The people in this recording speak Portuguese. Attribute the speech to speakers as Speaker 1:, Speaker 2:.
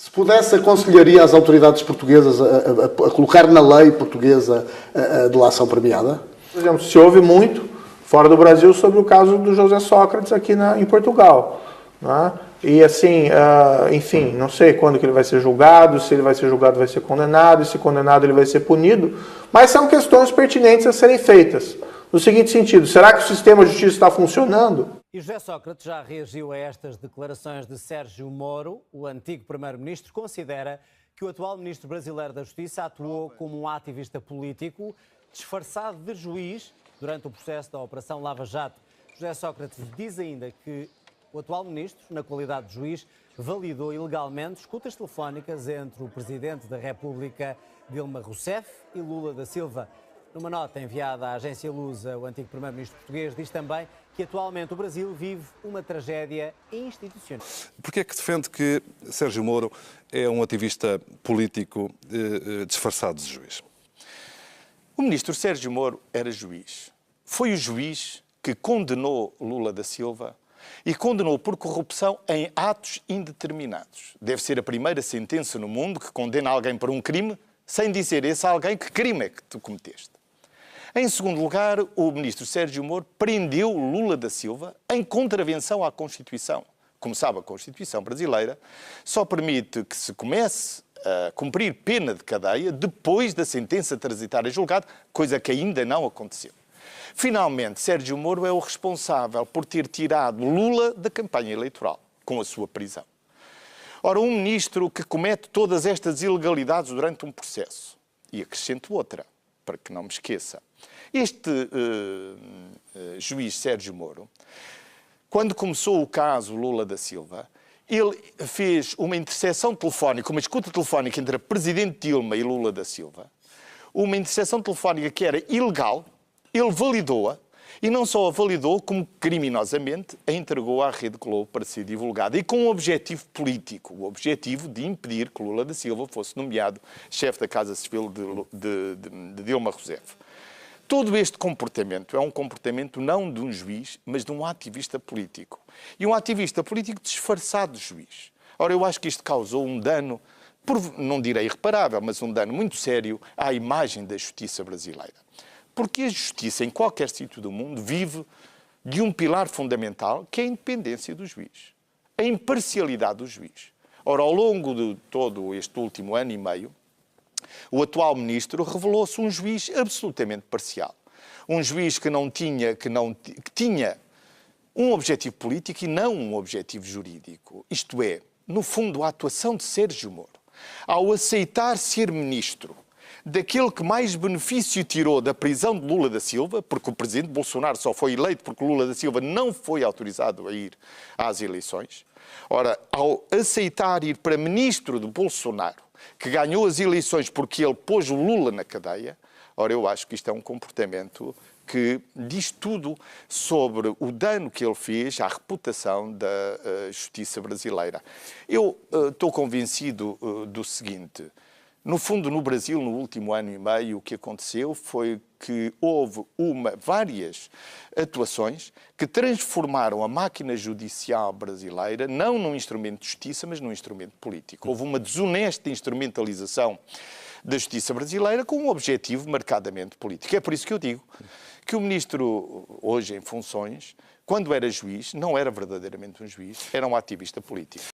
Speaker 1: Se pudesse, aconselharia as autoridades portuguesas a colocar na lei portuguesa a delação premiada?
Speaker 2: Por exemplo, se ouve muito fora do Brasil sobre o caso do José Sócrates aqui em Portugal. Né? E assim, enfim, não sei quando que ele vai ser julgado, se ele vai ser julgado vai ser condenado, e se condenado ele vai ser punido, mas são questões pertinentes a serem feitas. No seguinte sentido, será que o sistema de justiça está funcionando?
Speaker 3: E José Sócrates já reagiu a estas declarações de Sérgio Moro. O antigo primeiro-ministro considera que o atual ministro brasileiro da Justiça atuou como um ativista político disfarçado de juiz durante o processo da Operação Lava Jato. José Sócrates diz ainda que o atual ministro, na qualidade de juiz, validou ilegalmente escutas telefónicas entre o Presidente da República, Dilma Rousseff, e Lula da Silva. Numa nota enviada à agência Lusa, o antigo primeiro-ministro português diz também que atualmente o Brasil vive uma tragédia institucional.
Speaker 4: Porquê é que defende que Sérgio Moro é um ativista político disfarçado de juiz?
Speaker 5: O ministro Sérgio Moro era juiz. Foi o juiz que condenou Lula da Silva e condenou por corrupção em atos indeterminados. Deve ser a primeira sentença no mundo que condena alguém por um crime sem dizer esse alguém que crime é que tu cometeste. Em segundo lugar, o ministro Sérgio Moro prendeu Lula da Silva em contravenção à Constituição. Como sabe, a Constituição brasileira só permite que se comece a cumprir pena de cadeia depois da sentença transitar a julgado, coisa que ainda não aconteceu. Finalmente, Sérgio Moro é o responsável por ter tirado Lula da campanha eleitoral, com a sua prisão. Ora, um ministro que comete todas estas ilegalidades durante um processo, e acrescento outra, para que não me esqueça, este juiz Sérgio Moro, quando começou o caso Lula da Silva, ele fez uma interseção telefónica, uma escuta telefónica entre a Presidente Dilma e Lula da Silva, uma interseção telefónica que era ilegal, ele validou-a, e não só a validou, como criminosamente a entregou à Rede Globo para ser divulgada. E com um objetivo político, o objetivo de impedir que Lula da Silva fosse nomeado chefe da Casa Civil de Dilma Rousseff. Todo este comportamento é um comportamento não de um juiz, mas de um ativista político. E um ativista político disfarçado de juiz. Ora, eu acho que isto causou um dano, não direi irreparável, mas um dano muito sério à imagem da justiça brasileira. Porque a justiça, em qualquer sítio do mundo, vive de um pilar fundamental, que é a independência do juiz, a imparcialidade do juiz. Ora, ao longo de todo este último ano e meio, o atual ministro revelou-se um juiz absolutamente parcial. Um juiz que tinha um objetivo político e não um objetivo jurídico. Isto é, no fundo, a atuação de Sérgio Moro, ao aceitar ser ministro daquele que mais benefício tirou da prisão de Lula da Silva, porque o presidente Bolsonaro só foi eleito porque Lula da Silva não foi autorizado a ir às eleições. Ora, ao aceitar ir para ministro de Bolsonaro, que ganhou as eleições porque ele pôs o Lula na cadeia, ora, eu acho que isto é um comportamento que diz tudo sobre o dano que ele fez à reputação da justiça brasileira. Eu estou convencido do seguinte: no fundo, no Brasil, no último ano e meio, o que aconteceu foi que houve várias atuações que transformaram a máquina judicial brasileira não num instrumento de justiça, mas num instrumento político. Houve uma desonesta instrumentalização da justiça brasileira com um objetivo marcadamente político. É por isso que eu digo que o ministro, hoje em funções, quando era juiz, não era verdadeiramente um juiz, era um ativista político.